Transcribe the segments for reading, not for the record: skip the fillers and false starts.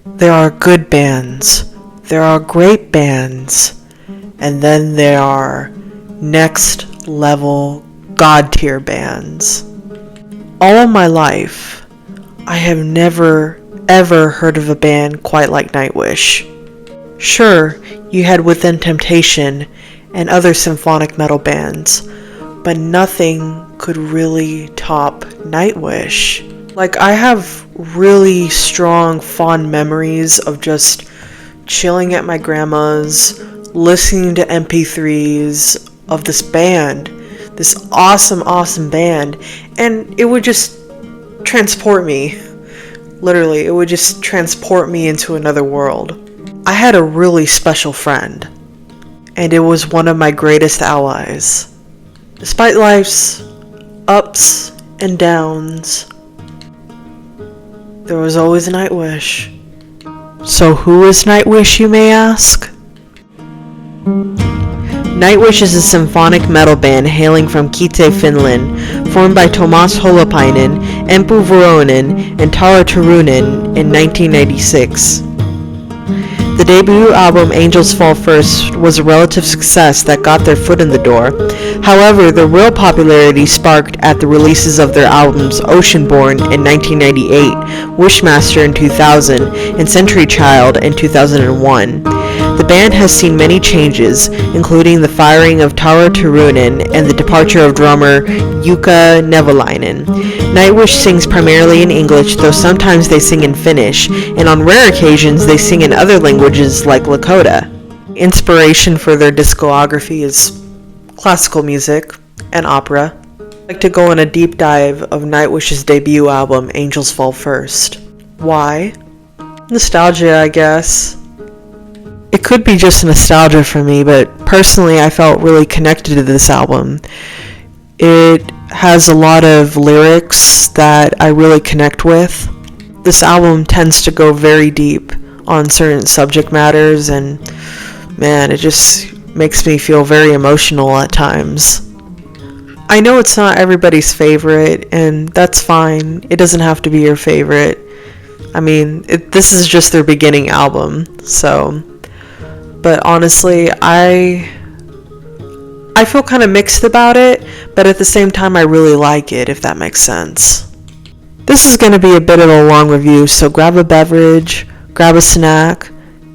There are good bands, there are great bands, and then there are next level god tier bands. All of my life, I have never ever heard of a band quite like Nightwish. Sure, you had Within Temptation and other symphonic metal bands, but nothing could really top Nightwish. Like, I have really strong, fond memories of just chilling at my grandma's, listening to MP3s of this band, this awesome band, and it would just transport me. Literally, it would just transport me into another world. I had a really special friend, and it was one of my greatest allies. Despite life's ups and downs, there was always Nightwish. So who is Nightwish, you may ask? Nightwish is a symphonic metal band hailing from Kite, Finland, formed by Tomas Holopainen, Empu Vuoronen, and Tara Turunen in 1996. The debut album Angels Fall First was a relative success that got their foot in the door. However, their real popularity sparked at the releases of their albums Oceanborn in 1998, Wishmaster in 2000, and Century Child in 2001. The band has seen many changes, including the firing of Tara Turunen and the departure of drummer Jukka Nevalainen. Nightwish sings primarily in English, though sometimes they sing in Finnish, and on rare occasions they sing in other languages like Lakota. Inspiration for their discography is classical music and opera. I'd like to go on a deep dive of Nightwish's debut album, Angels Fall First. Why? Nostalgia, I guess. It could be just nostalgia for me, but personally I felt really connected to this album. It has a lot of lyrics that I really connect with. This album tends to go very deep on certain subject matters, and man, it just makes me feel very emotional at times. I know it's not everybody's favorite, and that's fine. It doesn't have to be your favorite. I mean, this is just their beginning album, so... But honestly, I feel kind of mixed about it, but at the same time I really like it, if that makes sense. This is going to be a bit of a long review, so grab a beverage, grab a snack,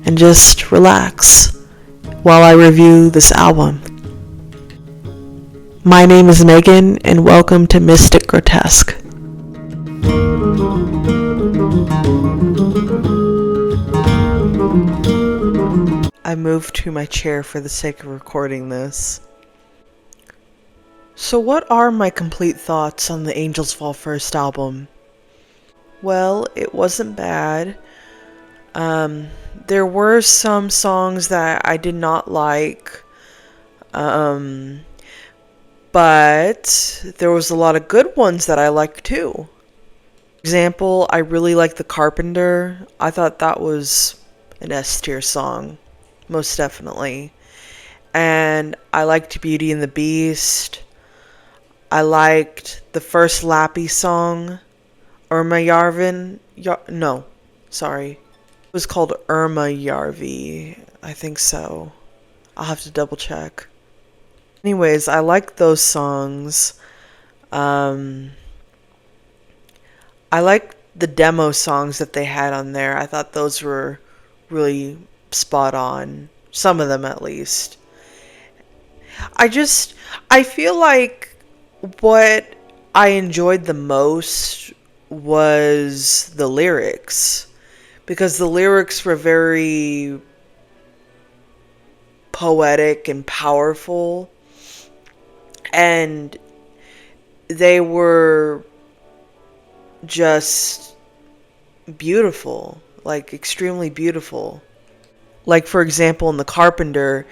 and just relax while I review this album. My name is Megan, and welcome to Mystic Grotesque. I moved to my chair for the sake of recording this. So what are my complete thoughts on the Angels Fall First album? Well, it wasn't bad. There were some songs that I did not like, but there was a lot of good ones that I liked too. For example, I really liked The Carpenter. I thought that was an S tier song. Most definitely. And I liked Beauty and the Beast. I liked the first Lappy song, Irma Yarvin. No, sorry. It was called Irma Yarvi. I think so. I'll have to double check. Anyways, I liked those songs. I liked the demo songs that they had on there. I thought those were really spot on, some of them at least. I feel like what I enjoyed the most was the lyrics, because the lyrics were very poetic and powerful, and they were just beautiful, like extremely beautiful. Like, for example, in The Carpenter,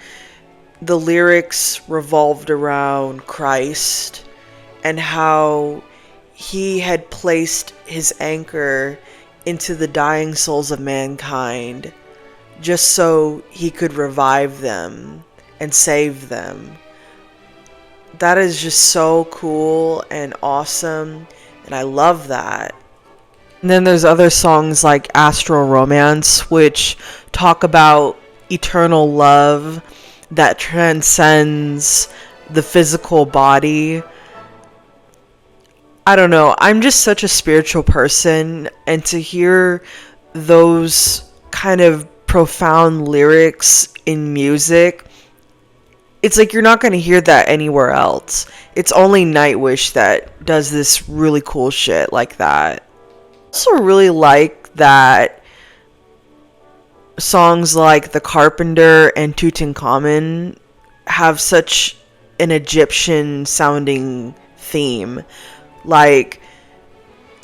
the lyrics revolved around Christ and how he had placed his anchor into the dying souls of mankind just so he could revive them and save them. That is just so cool and awesome, and I love that. And then there's other songs like Astral Romance, which talk about eternal love that transcends the physical body. I don't know. I'm just such a spiritual person, and to hear those kind of profound lyrics in music, it's like you're not going to hear that anywhere else. It's only Nightwish that does this really cool shit like that. I also really like that songs like The Carpenter and Tutankhamun have such an Egyptian sounding theme. Like,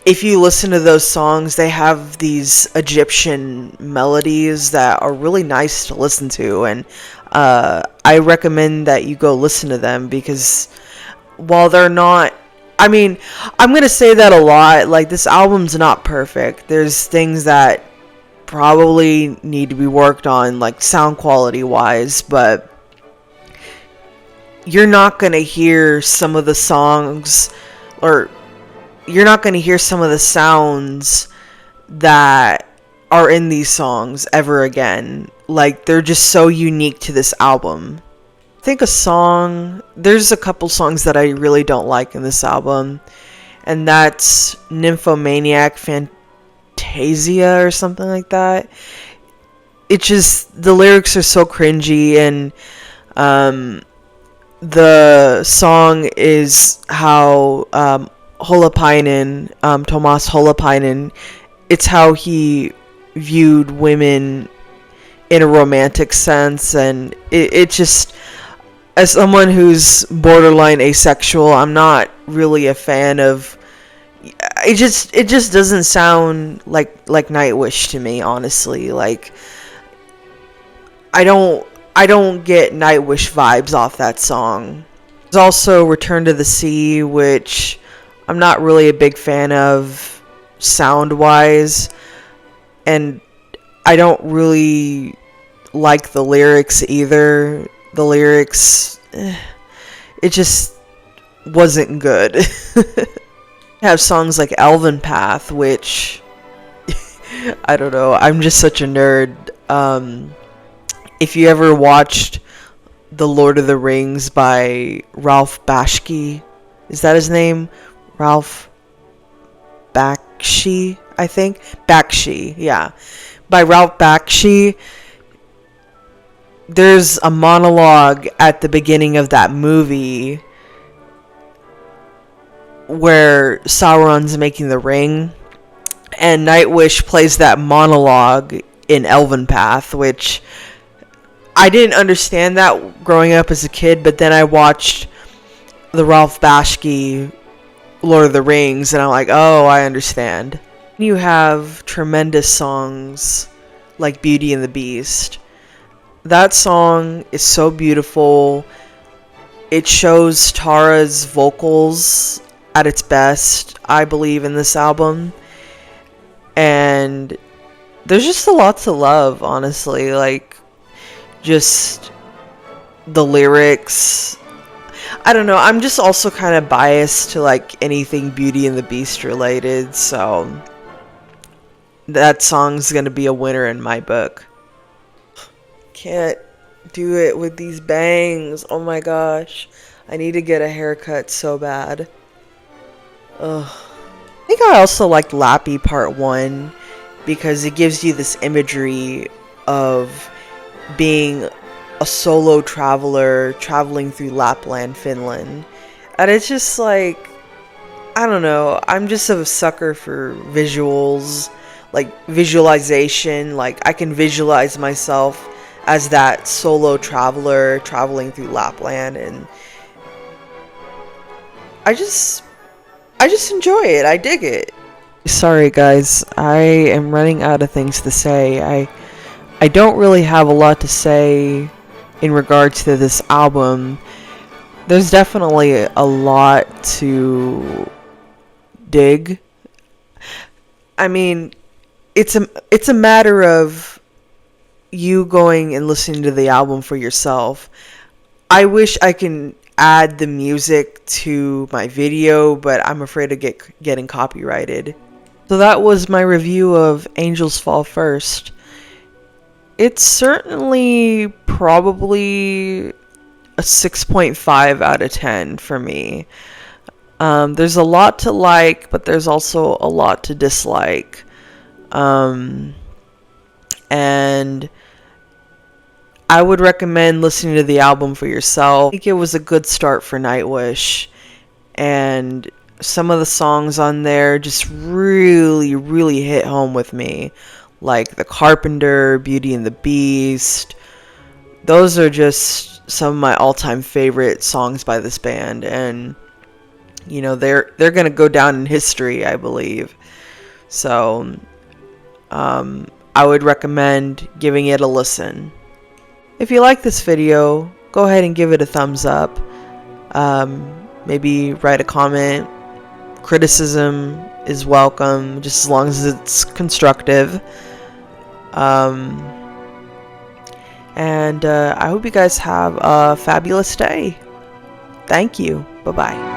if you listen to those songs, they have these Egyptian melodies that are really nice to listen to, and I recommend that you go listen to them, because while they're not, I mean, I'm gonna say that a lot, like, this album's not perfect. There's things that probably need to be worked on, like sound quality wise, but you're not gonna hear some of the songs, or you're not going to hear some of the sounds that are in these songs ever again. Like, they're just so unique to this album. I think there's a couple songs that I really don't like in this album, and that's Nymphomaniac Fantasia or something like that. It's just, the lyrics are so cringy, and the song is how Tomas Holopainen, it's how he viewed women in a romantic sense, and it just, as someone who's borderline asexual, I'm not really a fan of, it just doesn't sound like Nightwish to me, honestly. Like, I don't get Nightwish vibes off that song. There's also Return to the Sea, which I'm not really a big fan of sound-wise, and I don't really like the lyrics either. The lyrics, it just wasn't good. Have songs like Elven Path, which, I don't know, I'm just such a nerd. If you ever watched The Lord of the Rings by Ralph Bakshi, is that his name? Ralph Bakshi, I think? Bakshi, yeah. By Ralph Bakshi, there's a monologue at the beginning of that movie where Sauron's making the ring, and Nightwish plays that monologue in Elven Path, which I didn't understand that growing up as a kid, but then I watched the Ralph Bakshi Lord of the Rings, and I'm like, oh, I understand. You have tremendous songs like Beauty and the Beast. That song is so beautiful. It shows Tara's vocals at its best, I believe, in this album. And there's just a lot to love, honestly. Like, just the lyrics. I don't know, I'm just also kind of biased to like anything Beauty and the Beast related, so that song's gonna be a winner in my book. Can't do it with these bangs. Oh my gosh, I need to get a haircut so bad. Ugh. I think I also liked Lappy Part 1 because it gives you this imagery of being a solo traveler traveling through Lapland, Finland. And it's just like, I don't know, I'm just a sucker for visuals, like visualization. Like, I can visualize myself as that solo traveler traveling through Lapland, and I just enjoy it. I dig it. Sorry guys, I am running out of things to say. I don't really have a lot to say in regards to this album. There's definitely a lot to dig. I mean, it's a matter of you going and listening to the album for yourself. I wish I can add the music to my video, but I'm afraid of getting copyrighted. So that was my review of Angels Fall First. It's certainly probably a 6.5 out of 10 for me. There's a lot to like, but there's also a lot to dislike. And I would recommend listening to the album for yourself. I think it was a good start for Nightwish, and some of the songs on there just really, really hit home with me. Like The Carpenter, Beauty and the Beast. Those are just some of my all-time favorite songs by this band, and you know, they're gonna go down in history, I believe. So I would recommend giving it a listen. If you like this video, go ahead and give it a thumbs up. Maybe write a comment. Criticism is welcome, just as long as it's constructive. And I hope you guys have a fabulous day. Thank you. Bye-bye.